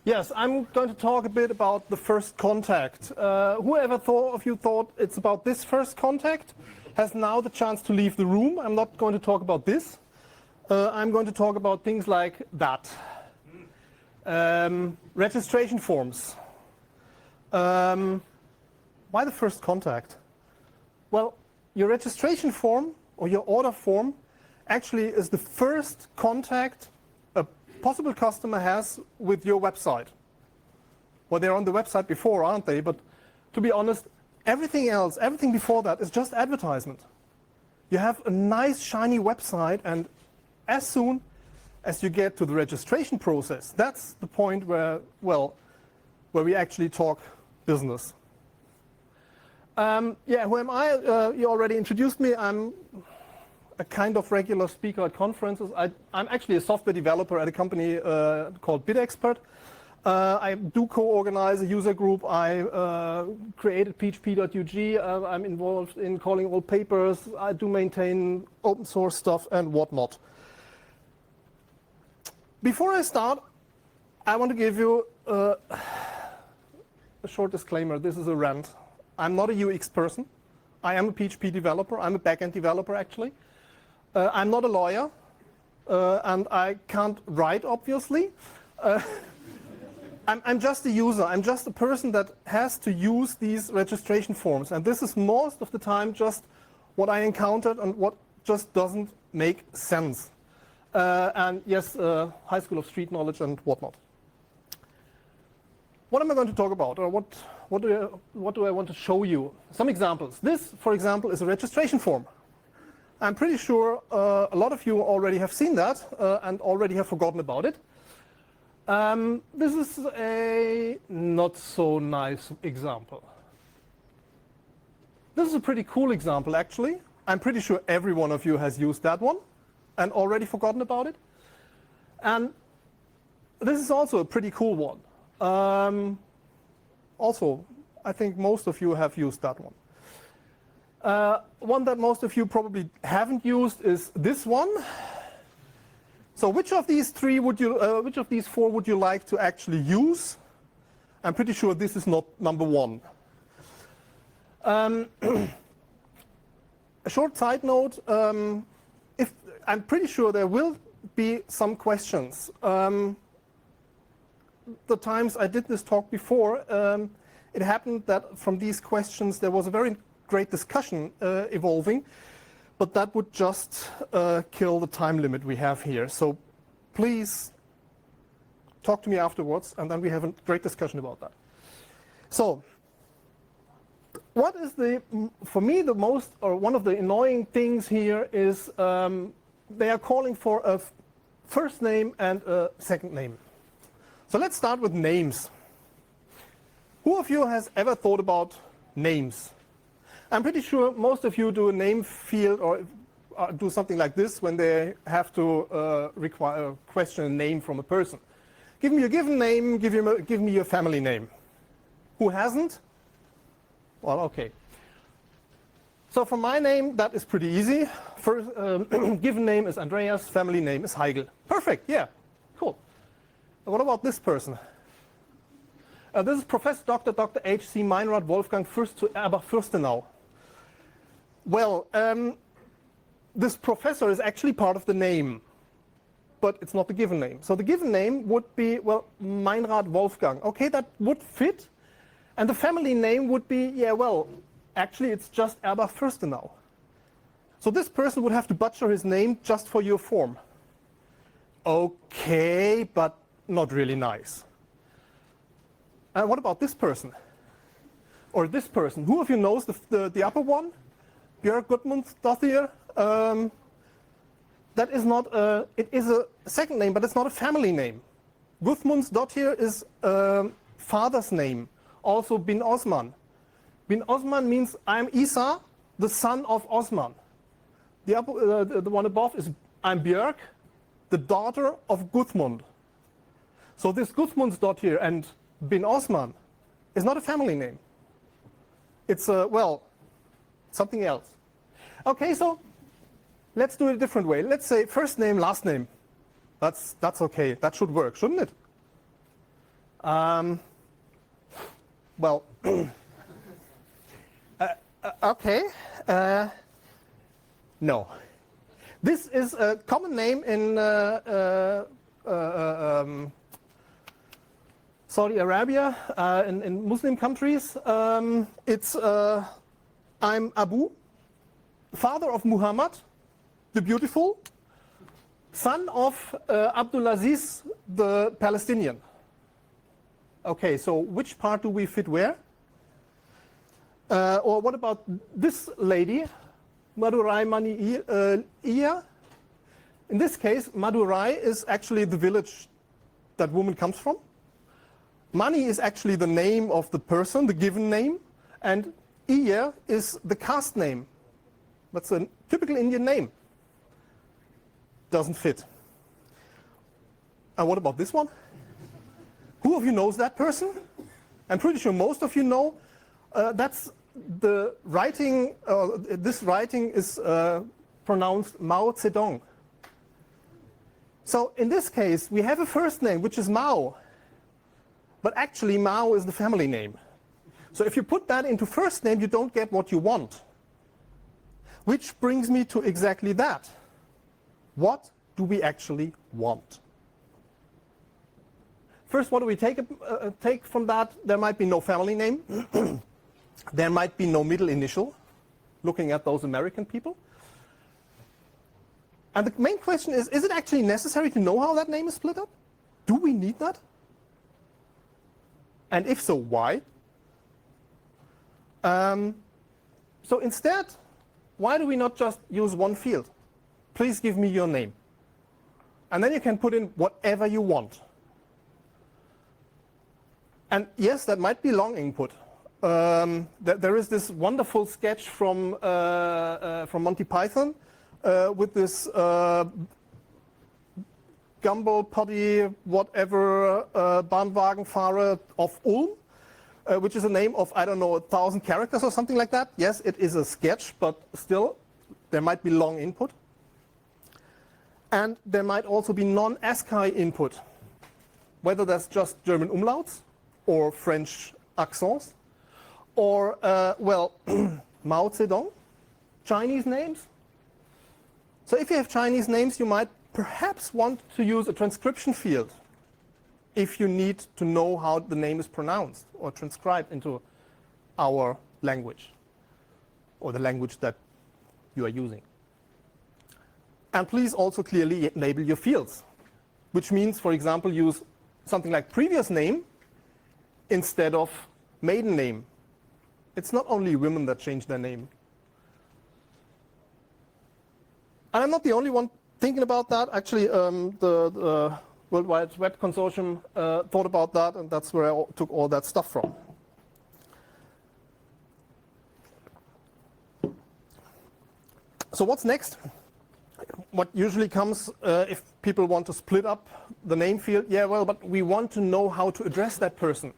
Yes, I'm going to talk a bit about the first contact. Whoever of you thought it's about this first contact has now the chance to leave the room. I'm not going to talk about this. I'm going to talk about things like that. Registration forms. Why the first contact? Well, your registration form or your order form actually is the first contact a possible customer has with your website. Well, they're on the website before, aren't they? But to be honest, everything else, everything before that is just advertisement. You have a nice, shiny website, and as soon as you get to the registration process, that's the point where, well, where we actually talk business. Yeah, who am I? You already introduced me. I'm a kind of regular speaker at conferences. I'm actually a software developer at a company called BitExpert. I do co-organize a user group. I created php.ug. I'm involved in calling all papers. I do maintain open source stuff and whatnot. Before I start, I want to give you a short disclaimer. This is a rant. I'm not a UX person. I am a PHP developer. I'm a backend developer, actually. I'm not a lawyer, and I can't write, obviously. I'm just a user. I'm just a person that has to use these registration forms. And this is most of the time just what I encountered and what just doesn't make sense. And yes, high school of street knowledge and whatnot. What am I going to talk about, or what do I want to show you? Some examples. This, for example, is a registration form. I'm pretty sure a lot of you already have seen that and already have forgotten about it. This is a not so nice example. This is a pretty cool example, actually. I'm pretty sure every one of you has used that one and already forgotten about it. And this is also a pretty cool one. Also, I think most of you have used that one. One that most of you probably haven't used is this one. So which of these four would you like to actually use? I'm pretty sure this is not number one. A short side note, I'm pretty sure there will be some questions. The times I did this talk before, it happened that from these questions there was a very great discussion evolving, but that would just kill the time limit we have here. So please talk to me afterwards, and then we have a great discussion about that. So what is for me the most, or one of the annoying things here is they are calling for a first name and a second name. So let's start with names. Who of you has ever thought about names? I'm pretty sure most of you do a name field or do something like this when they have to question a name from a person. Give me your given name, give me your family name. Who hasn't? Well, okay. So for my name, that is pretty easy. First, given name is Andreas, family name is Heigl. Perfect, yeah, cool. What about this person? This is Professor Dr. H.C. Meinrad Wolfgang Fürst zu Erbach-Fürstenau. Well, this professor is actually part of the name, but it's not the given name. So the given name would be, well, Meinrad Wolfgang. Okay, that would fit. And the family name would be, yeah, well, actually it's just Erbach-Fürstenau. So this person would have to butcher his name just for your form. Okay, but not really nice. What about this person? Or this person? Who of you knows the upper one? Björk Gudmundsdottir. That is not it is a second name, but it's not a family name. Gudmundsdottir is father's name. Also bin Osman. Bin Osman means I'm Isa, the son of Osman. The one above is I'm Björk, the daughter of Gudmund. So this Gudmundsdottir and bin Osman is not a family name. It's well, something else. Okay, so let's do it a different way. Let's say first name, last name. That's okay. That should work, shouldn't it? Well, okay. No. This is a common name in Saudi Arabia, in Muslim countries. It's I'm Abu, father of Muhammad, the beautiful, son of Abdulaziz, the Palestinian. Okay, so which part do we fit where? Or what about this lady, Madurai Mani Iya? In this case, Madurai is actually the village that woman comes from. Mani is actually the name of the person, the given name, and Iya is the caste name. That's a typical Indian name. Doesn't fit. And what about this one? Who of you knows that person? I'm pretty sure most of you know. That's the writing, this writing is pronounced Mao Zedong. So in this case, we have a first name, which is Mao. But actually, Mao is the family name. So if you put that into first name, you don't get what you want. Which brings me to exactly that. What do we actually want? First, what do we take from that? There might be no family name. There might be no middle initial, looking at those American people. And the main question is it actually necessary to know how that name is split up? Do we need that? And if so, why? So instead, why do we not just use one field? Please give me your name. And then you can put in whatever you want. And yes, that might be long input. There is this wonderful sketch from Monty Python with this Gumbo Poddy whatever Bahnwagenfahrer of Ulm, which is a name of, I don't know, 1,000 characters or something like that. Yes, it is a sketch, but still, there might be long input. And there might also be non-ASCII input, whether that's just German umlauts or French accents, or, well, Mao Zedong, Chinese names. So if you have Chinese names, you might perhaps want to use a transcription field if you need to know how the name is pronounced or transcribed into our language or the language that you are using. And please also clearly label your fields, which means, for example, use something like previous name instead of maiden name. It's not only women that change their name. And I'm not the only one thinking about that. Actually, the World Wide Web Consortium thought about that, and that's where I took all that stuff from. So what's next? What usually comes if people want to split up the name field? Yeah, well, but we want to know how to address that person.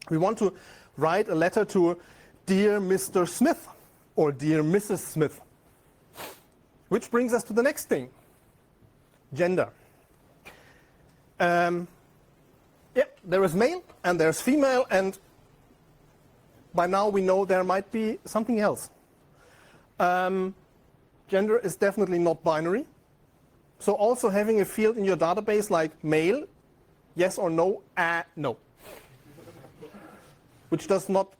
We want to write a letter to Dear Mr. Smith or Dear Mrs. Smith. Which brings us to the next thing, gender. Yeah, there is male and there's female, and by now we know there might be something else. Gender is definitely not binary. So also having a field in your database like male, yes or no, no. Which does not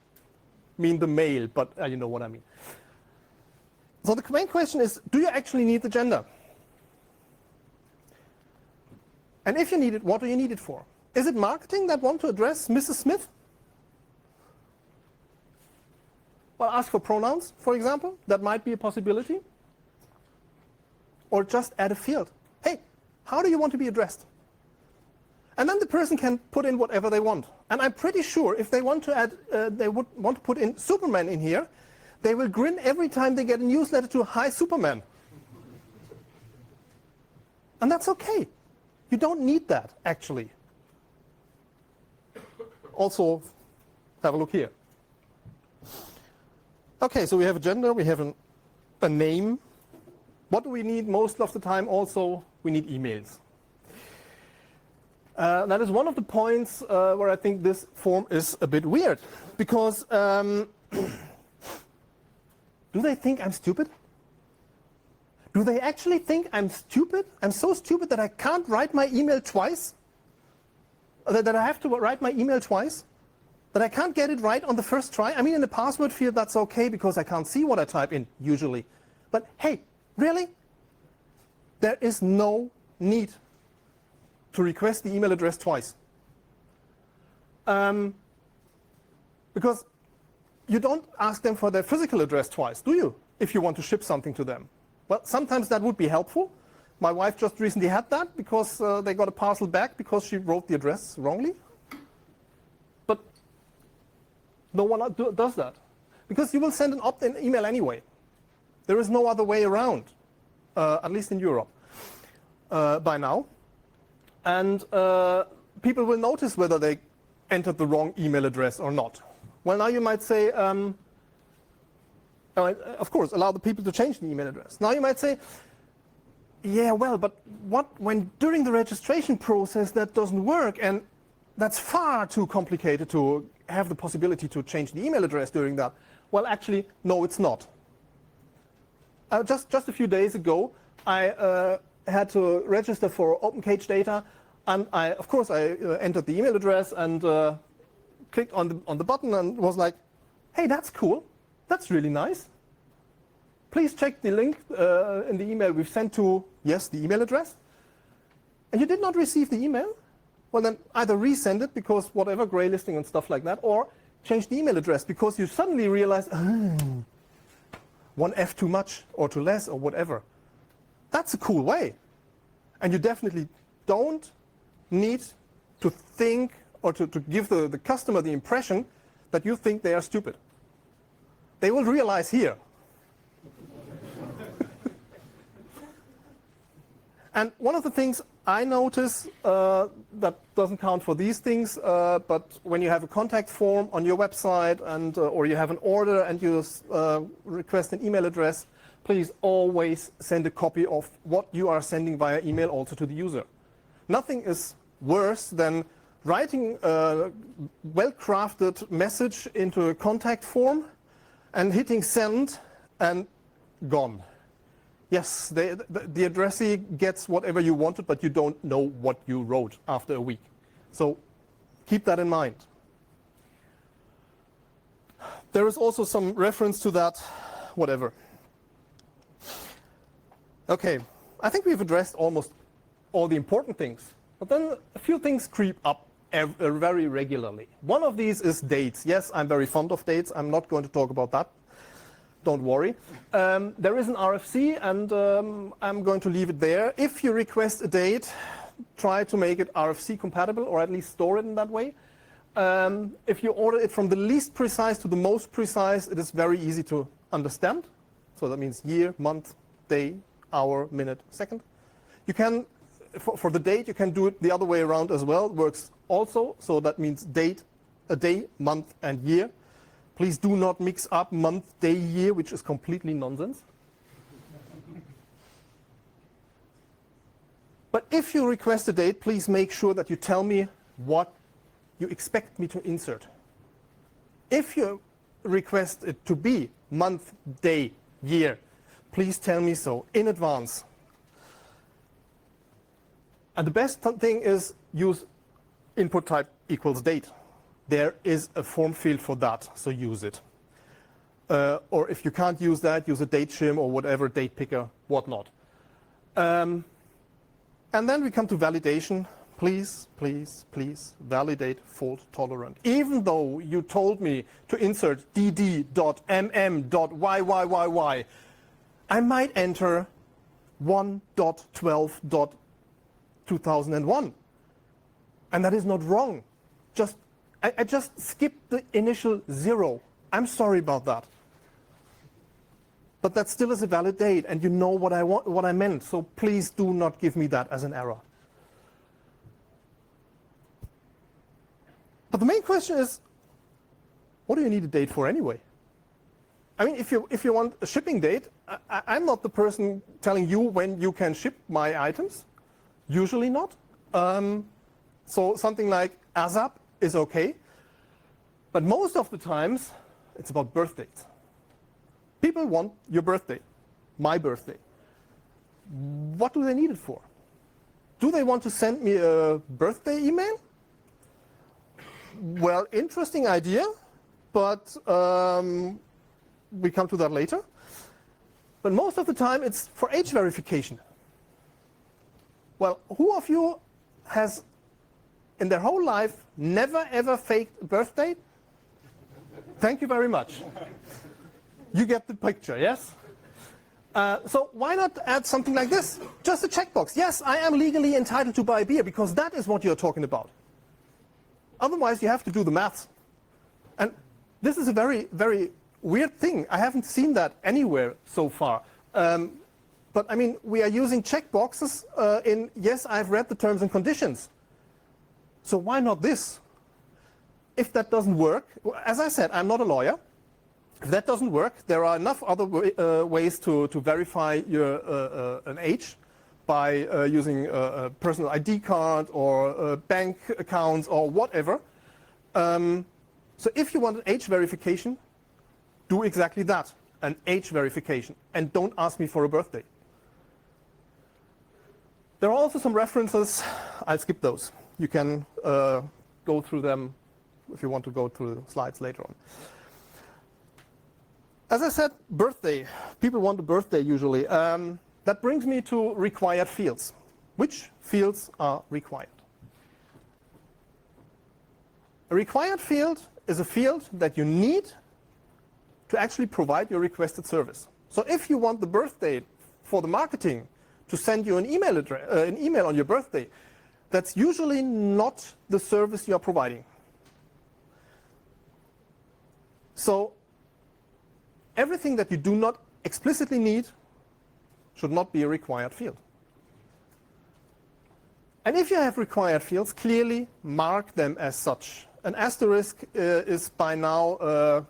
mean the male, but you know what I mean. So the main question is, do you actually need the gender? And if you need it, what do you need it for? Is it marketing that want to address Mrs. Smith? Well, ask for pronouns, for example. That might be a possibility. Or just add a field. Hey, how do you want to be addressed? And then the person can put in whatever they want. And I'm pretty sure if they want to add, they would want to put in Superman in here, they will grin every time they get a newsletter to Hi Superman. And that's okay. You don't need that, actually. Also, have a look here. Okay, so we have a gender, we have a name. What do we need most of the time also? We need emails. That is one of the points where I think this form is a bit weird, because do they think I'm stupid? Do they actually think I'm stupid? I'm so stupid that I can't write my email twice? That I have to write my email twice? That I can't get it right on the first try? I mean, in the password field, that's okay because I can't see what I type in, usually. But hey, really? There is no need to request the email address twice. Because you don't ask them for their physical address twice, do you? If you want to ship something to them. Well, sometimes that would be helpful. My wife just recently had that because they got a parcel back because she wrote the address wrongly. But no one does that. Because you will send an opt-in email anyway. There is no other way around, at least in Europe by now. And people will notice whether they entered the wrong email address or not. Well, now you might say, of course, allow the people to change the email address. Now you might say, yeah, well, but what when during the registration process that doesn't work, and that's far too complicated to have the possibility to change the email address during that? Well, actually, no, it's not. Just a few days ago, I had to register for OpenCage data, and of course, I entered the email address and clicked on the button and was like, hey, that's cool. That's really nice. Please check the link in the email we've sent to, yes, the email address. And you did not receive the email? Well, then either resend it because whatever, gray listing and stuff like that, or change the email address because you suddenly realize, one F too much or too less or whatever. That's a cool way. And you definitely don't need to think or to give the customer the impression that you think they are stupid. They will realize here. And one of the things I notice that doesn't count for these things, but when you have a contact form on your website and or you have an order and you request an email address, please always send a copy of what you are sending via email also to the user. Nothing is worse than writing a well-crafted message into a contact form and hitting send and gone. Yes, the addressee gets whatever you wanted, but you don't know what you wrote after a week. So keep that in mind. There is also some reference to that, whatever. Okay, I think we've addressed almost all the important things, but then a few things creep up very regularly. One of these is dates. Yes, I'm very fond of dates. I'm not going to talk about that. Don't worry. There is an RFC, and I'm going to leave it there. If you request a date, try to make it RFC compatible, or at least store it in that way. If you order it from the least precise to the most precise, it is very easy to understand. So that means year, month, day, hour, minute, second. You can, for the date, you can do it the other way around as well. It works also. So that means date, a day, month, and year. Please do not mix up month, day, year, which is completely nonsense. But if you request a date, please make sure that you tell me what you expect me to insert. If you request it to be month, day, year, please tell me so in advance. And the best thing is use input type equals date. There is a form field for that, so use it. Or if you can't use that, use a date shim or whatever, date picker, whatnot. And then we come to validation. Please, please, please validate fault tolerant. Even though you told me to insert dd.mm.yyyy, I might enter 1.12.2001. And that is not wrong. I just skipped the initial 0. I'm sorry about that. But that still is a valid date, and you know what I meant. So please do not give me that as an error. But the main question is, what do you need a date for anyway? I mean, if you want a shipping date, I'm not the person telling you when you can ship my items. Usually not. So something like ASAP is okay. But most of the times, it's about birthdays. People want your birthday, my birthday. What do they need it for? Do they want to send me a birthday email? Well, interesting idea, but we come to that later. But most of the time, it's for age verification. Well, who of you has, in their whole life, never ever faked a birthday? Thank you very much. You get the picture, yes? So why not add something like this? Just a checkbox. Yes, I am legally entitled to buy beer, because that is what you're talking about. Otherwise, you have to do the maths. And this is a very, very weird thing. I haven't seen that anywhere so far. But I mean, we are using checkboxes in, yes, I've read the terms and conditions. So why not this? If that doesn't work, as I said, I'm not a lawyer. If that doesn't work, there are enough other ways to verify your an age by using a personal ID card or bank accounts or whatever. So if you want an age verification, do exactly that, an age verification, and don't ask me for a birthday. There are also some references. I'll skip those. You can go through them if you want to go through the slides later on. As I said, birthday. People want a birthday usually. That brings me to required fields. Which fields are required? A required field is a field that you need to actually provide your requested service. So if you want the birthday for the marketing to send you an email address, an email on your birthday, that's usually not the service you are providing. So everything that you do not explicitly need should not be a required field. And if you have required fields, clearly mark them as such. An asterisk is by now a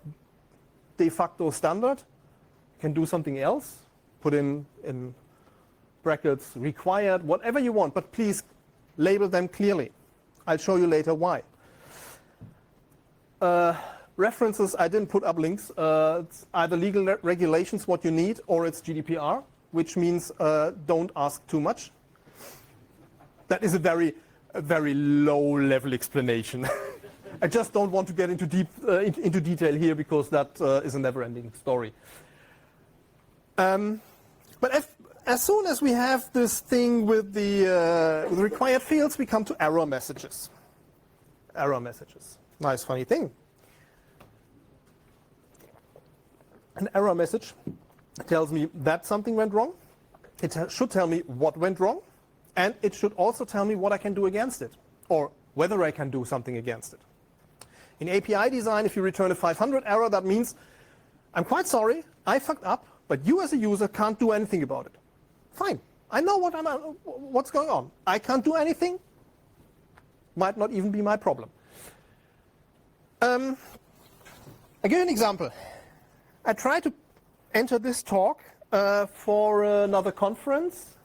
de facto standard. You can do something else, put in brackets required, whatever you want, but please label them clearly. I'll show you later why. References, I didn't put up links. It's either legal regulations, what you need, or it's GDPR, which means don't ask too much. That is a very low-level explanation. I just don't want to get into detail here because that is a never-ending story. But as soon as we have this thing with the required fields, we come to error messages. Error messages. Nice, funny thing. An error message tells me that something went wrong. It should tell me what went wrong. And it should also tell me what I can do against it, or whether I can do something against it. In API design, if you return a 500 error, that means, I'm quite sorry, I fucked up, but you as a user can't do anything about it. Fine, I know what's going on. I can't do anything, might not even be my problem. I'll give you an example. I tried to enter this talk for another conference.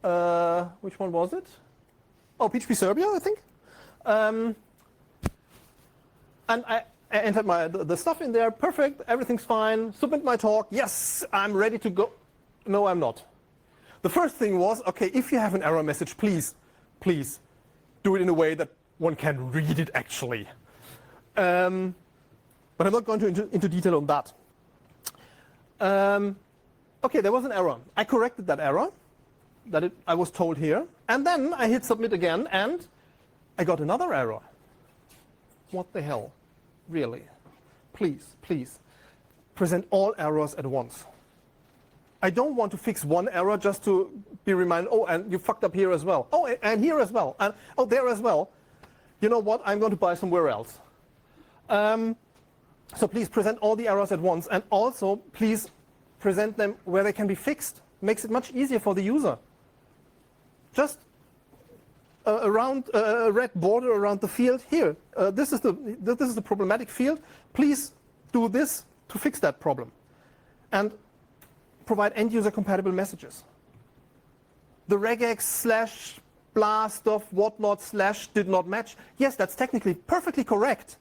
Which one was it? Oh, PHP Serbia, I think. And I entered the stuff in there, perfect, everything's fine, submit my talk, yes, I'm ready to go. No, I'm not. The first thing was, okay, if you have an error message, please do it in a way that one can read it actually. But I'm not going into detail on that. Okay, there was an error. I corrected that error. I was told here, and then I hit submit again, and I got another error. What the hell? Really? Please present all errors at once. I don't want to fix one error just to be reminded, oh, and you fucked up here as well. Oh, and here as well. And oh, there as well. You know what? I'm going to buy somewhere else. So please present all the errors at once, and also please present them where they can be fixed. Makes it much easier for the user. Just around a red border around the field here. This is the problematic field. Please do this to fix that problem, and provide end-user compatible messages. The regex blast off, whatnot, slash, did not match. Yes, that's technically perfectly correct.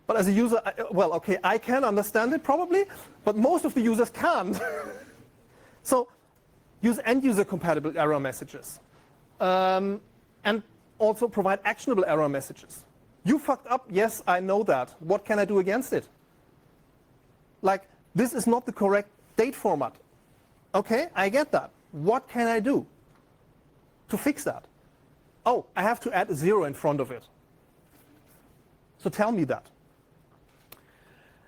But as a user, well, okay, I can understand it probably, but most of the users can't. So use end-user compatible error messages. And also provide actionable error messages. You fucked up, yes, I know that. What can I do against it? Like, this is not the correct date format. Okay, I get that. What can I do to fix that? Oh, I have to add a 0 in front of it. So tell me that.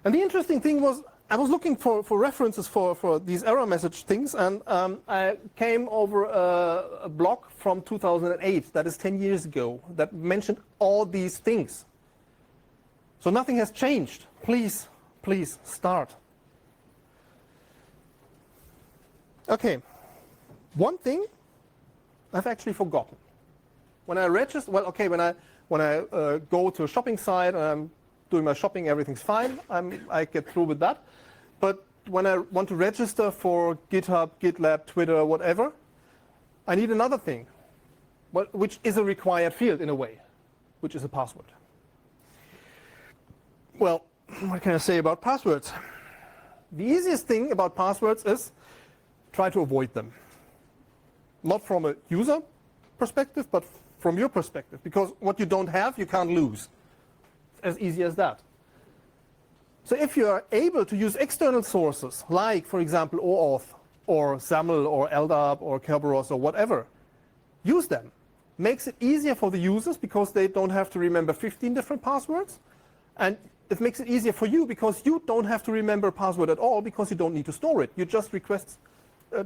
And the interesting thing was, I was looking for references for these error message things, and I came over a blog from 2008, that is 10 years ago, that mentioned all these things. So nothing has changed. Please, please start. Okay, one thing I've actually forgotten. When I register, well, okay, when I go to a shopping site and I'm doing my shopping, everything's fine. I get through with that. But when I want to register for GitHub, GitLab, Twitter, whatever, I need another thing, which is a required field in a way, which is a password. Well, what can I say about passwords? The easiest thing about passwords is try to avoid them. Not from a user perspective, but from your perspective. Because what you don't have, you can't lose. As easy as that. So if you are able to use external sources, like, for example, OAuth, or XAML, or LDAP, or Kerberos, or whatever, use them. Makes it easier for the users because they don't have to remember 15 different passwords. And it makes it easier for you because you don't have to remember a password at all because you don't need to store it. You just request,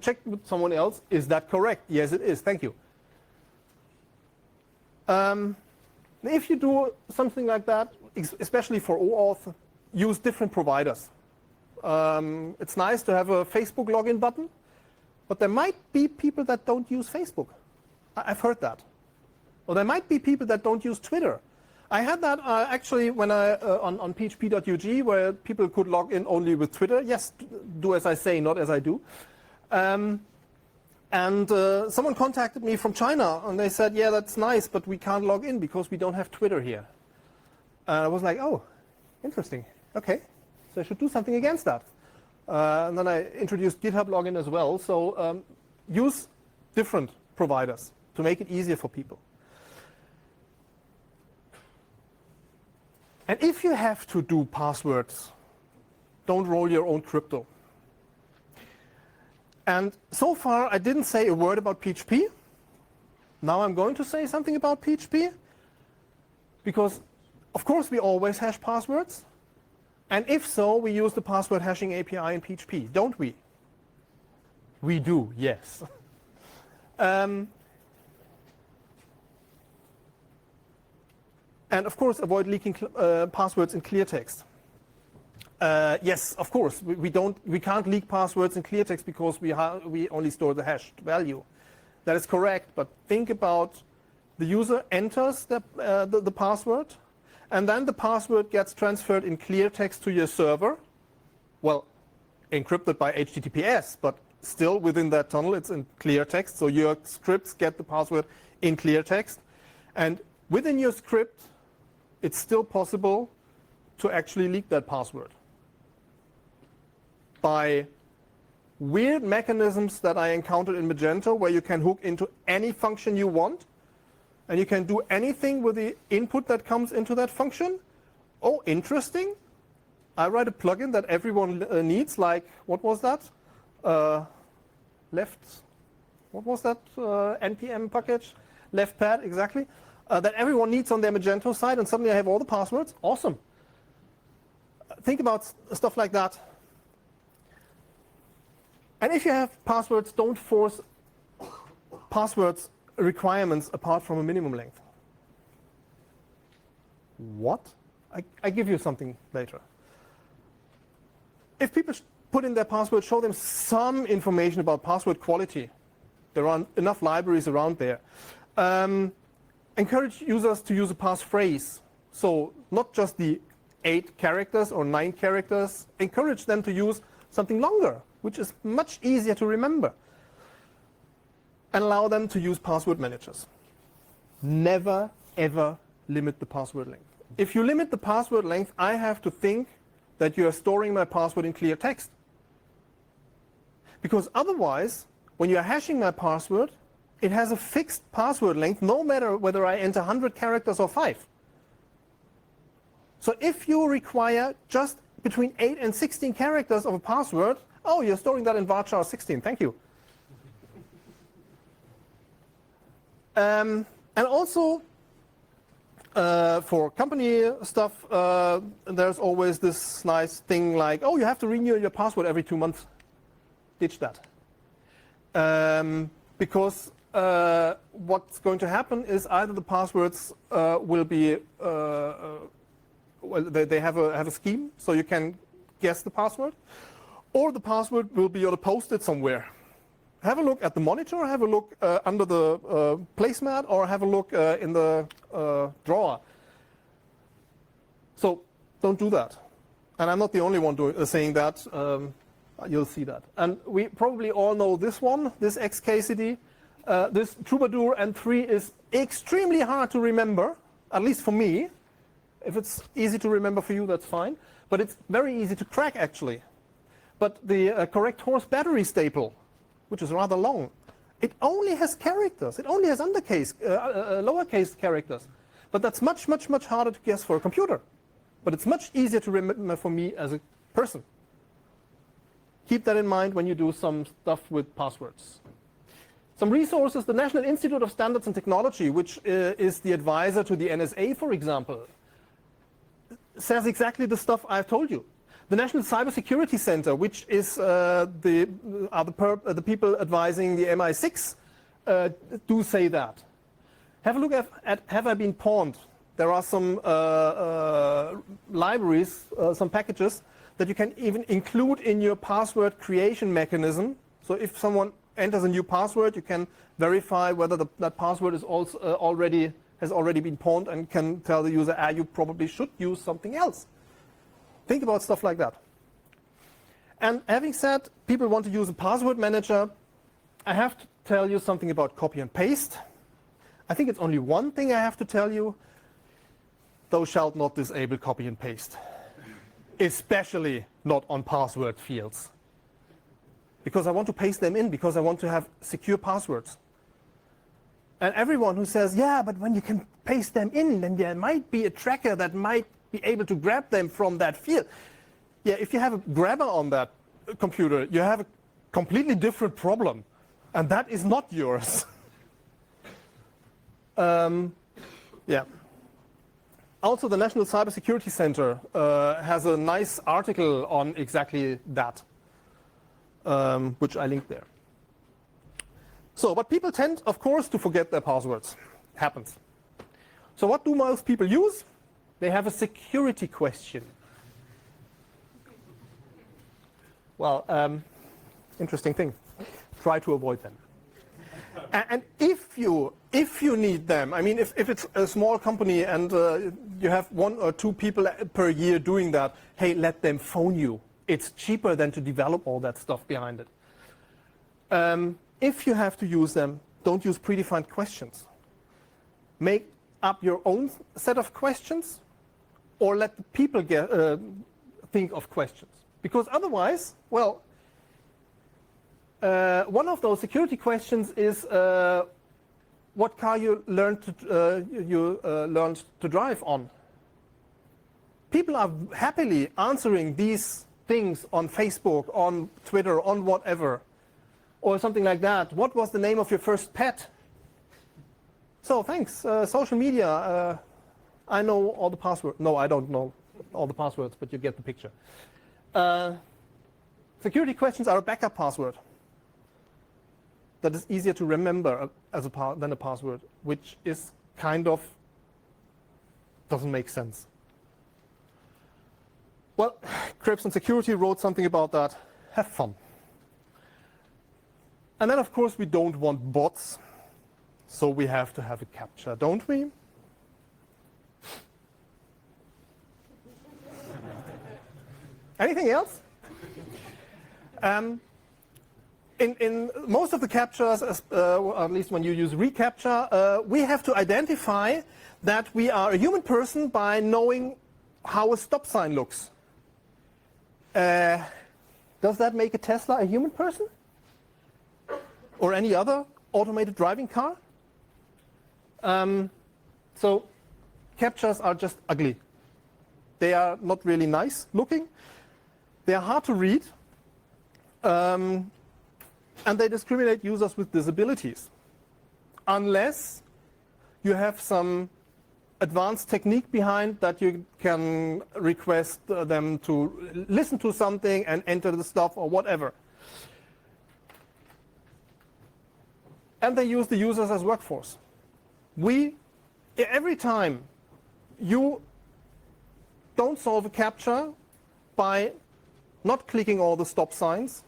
check with someone else, is that correct? Yes, it is, thank you. If you do something like that, especially for OAuth, use different providers. It's nice to have a Facebook login button, but there might be people that don't use Facebook. I've heard that. Or there might be people that don't use Twitter. I had that actually when on php.ug, where people could log in only with Twitter. Yes, do as I say, not as I do. And someone contacted me from China, and they said, yeah, that's nice, but we can't log in because we don't have Twitter here. I was like, oh, interesting. Okay, so I should do something against that. And then I introduced GitHub login as well. So use different providers to make it easier for people. And if you have to do passwords, don't roll your own crypto. And so far, I didn't say a word about PHP. Now I'm going to say something about PHP. Because, of course, we always hash passwords. And if so, we use the password hashing API in PHP, don't we? We do, yes. And of course, avoid leaking passwords in clear text. Yes, of course, we can't leak passwords in clear text because we only store the hashed value. That is correct, but think about the user enters the password, and then the password gets transferred in clear text to your server. Well, encrypted by HTTPS, but still within that tunnel, it's in clear text. So your scripts get the password in clear text, and within your script, it's still possible to actually leak that password by weird mechanisms that I encountered in Magento, where you can hook into any function you want, and you can do anything with the input that comes into that function. Oh, interesting. I write a plugin that everyone needs, like, what was that? What was that NPM package? Left pad, exactly. That everyone needs on their Magento side, and suddenly I have all the passwords. Awesome. Think about stuff like that. And if you have passwords, don't force passwords requirements apart from a minimum length. What? I give you something later. If people put in their password, show them some information about password quality. There are enough libraries around there. Encourage users to use a passphrase. So not just the 8 characters or 9 characters. Encourage them to use something longer, which is much easier to remember. and allow them to use password managers. Never, ever limit the password length. If you limit the password length, I have to think that you are storing my password in clear text. Because otherwise, when you are hashing my password, it has a fixed password length no matter whether I enter 100 characters or 5. So if you require just between 8 and 16 characters of a password, oh, you're storing that in varchar 16, thank you. And also, for company stuff, there's always this nice thing like, oh, you have to renew your password every 2 months. Ditch that. Because what's going to happen is either the passwords will be, well, they have a scheme, so you can guess the password, or the password will be on a post-it somewhere. Have a look at the monitor, have a look under the placemat, or have a look in the drawer. So don't do that. And I'm not the only one saying that. You'll see that. And we probably all know this one, this XKCD. This Troubadour N3 is extremely hard to remember, at least for me. If it's easy to remember for you, that's fine. But it's very easy to crack, actually. But the correct horse battery staple, which is rather long, it only has characters. It only has lowercase characters. But that's much, much, much harder to guess for a computer. But it's much easier to remember for me as a person. Keep that in mind when you do some stuff with passwords. Some resources, the National Institute of Standards and Technology, which is the advisor to the NSA, for example, says exactly the stuff I've told you. The National Cybersecurity Center, which is the people advising the MI6, do say that. Have a look at Have I Been Pawned? There are some libraries, some packages that you can even include in your password creation mechanism. So if someone enters a new password, you can verify whether that password is also has already been pawned and can tell the user, you probably should use something else. Think about stuff like that. And having said people want to use a password manager, I have to tell you something about copy and paste. I think it's only one thing I have to tell you. Thou shalt not disable copy and paste, especially not on password fields. Because I want to paste them in, because I want to have secure passwords. And everyone who says, yeah, but when you can paste them in, then there might be a tracker that might be able to grab them from that field. Yeah, if you have a grabber on that computer, you have a completely different problem. And that is not yours. Yeah. Also, the National Cybersecurity Center has a nice article on exactly that, which I linked there. So, but people tend, of course, to forget their passwords. Happens. So what do most people use? They have a security question. Well, interesting thing. Try to avoid them. And if you need them, I mean, if it's a small company and you have 1 or 2 people per year doing that, hey, let them phone you. It's cheaper than to develop all that stuff behind it. If you have to use them, don't use predefined questions. Make up your own set of questions, or let the people think of questions. Because otherwise, well, one of those security questions is what car you learned to drive on. People are happily answering these things on Facebook, on Twitter, on whatever, or something like that. What was the name of your first pet? So thanks, social media. I know all the passwords. No, I don't know all the passwords, but you get the picture. Security questions are a backup password that is easier to remember than a password, which is kind of doesn't make sense. Well, Krebs and Security wrote something about that. Have fun. And then, of course, we don't want bots, so we have to have a captcha, don't we? Anything else? in most of the captures, at least when you use reCAPTCHA, we have to identify that we are a human person by knowing how a stop sign looks. Does that make a Tesla a human person? Or any other automated driving car? So CAPTCHAs are just ugly. They are not really nice looking. They are hard to read. And they discriminate users with disabilities. Unless you have some advanced technique behind that you can request them to listen to something and enter the stuff or whatever. And they use the users as workforce. Every time you don't solve a CAPTCHA by not clicking all the stop signs,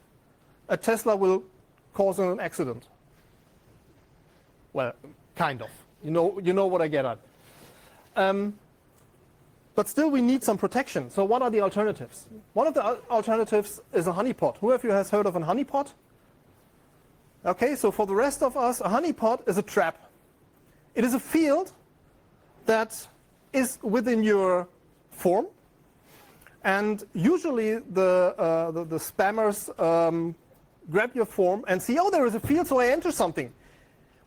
a Tesla will cause an accident. Well, kind of. You know what I get at. But still we need some protection. So what are the alternatives? One of the alternatives is a honeypot. Who of you has heard of a honeypot? Okay, so for the rest of us, a honeypot is a trap. It is a field that is within your form. And usually the spammers grab your form and see, oh, there is a field, so I enter something.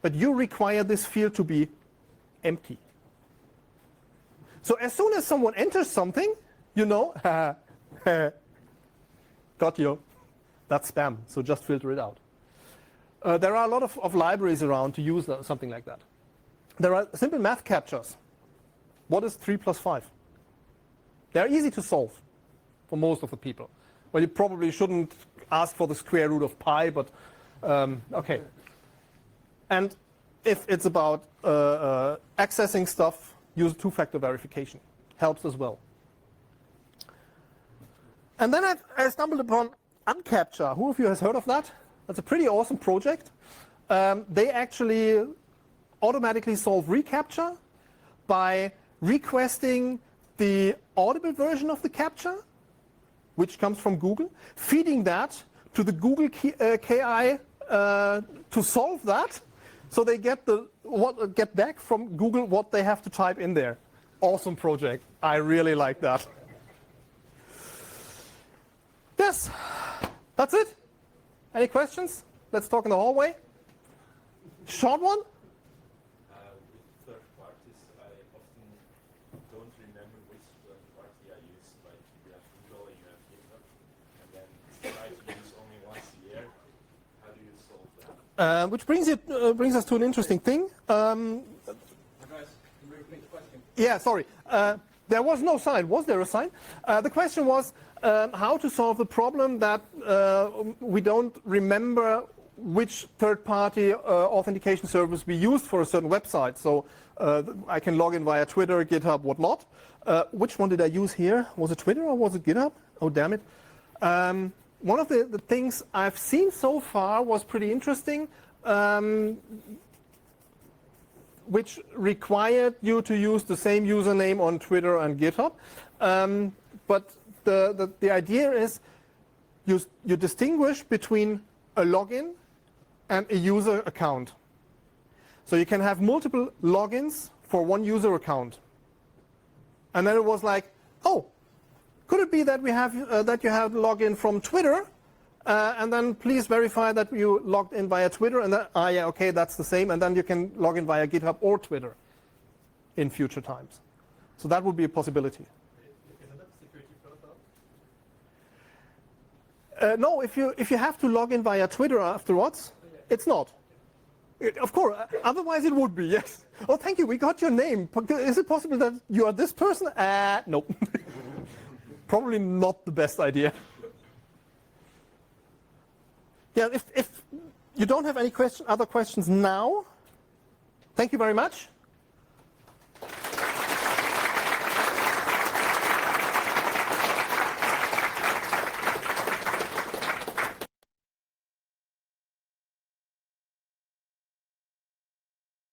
But you require this field to be empty. So as soon as someone enters something, you know, got you. That's spam, so just filter it out. There are a lot of libraries around to use something like that. There are simple math captchas. What is 3 plus 5? They're easy to solve for most of the people. Well, you probably shouldn't ask for the square root of pi, but okay. And if it's about accessing stuff, use two-factor verification. Helps as well. And then I stumbled upon UnCAPTCHA. Who of you has heard of that? That's a pretty awesome project. They actually automatically solve reCAPTCHA by requesting the audible version of the CAPTCHA, which comes from Google, feeding that to the Google KI to solve that, so they get back from Google what they have to type in there. Awesome project. I really like that. Yes, that's it. Any questions? Let's talk in the hallway. Short one? With third parties, I often don't remember which third party I use. Like you have Google and you have GitHub, and then try to use only once a year. How do you solve that? Which brings us to an interesting thing. Guys, can we repeat the question? Yeah, sorry. There was no sign. Was there a sign? The question was how to solve the problem that we don't remember which third-party authentication service we used for a certain website. So I can log in via Twitter, GitHub, whatnot. Which one did I use here? Was it Twitter or was it GitHub? Oh, damn it. One of the things I've seen so far was pretty interesting, which required you to use the same username on Twitter and GitHub. But the idea is you distinguish between a login and a user account. So you can have multiple logins for one user account. And then it was like, oh, could it be that we have that you have login from Twitter, and then please verify that you logged in via Twitter, and then yeah, okay, that's the same, and then you can log in via GitHub or Twitter in future times. So that would be a possibility. Isn't that security protocol? No, if you have to log in via Twitter afterwards, it's not. Of course, otherwise it would be, yes. Oh, thank you, we got your name. Is it possible that you are this person? Nope. Probably not the best idea. Yeah, if you don't have any other questions now, thank you very much.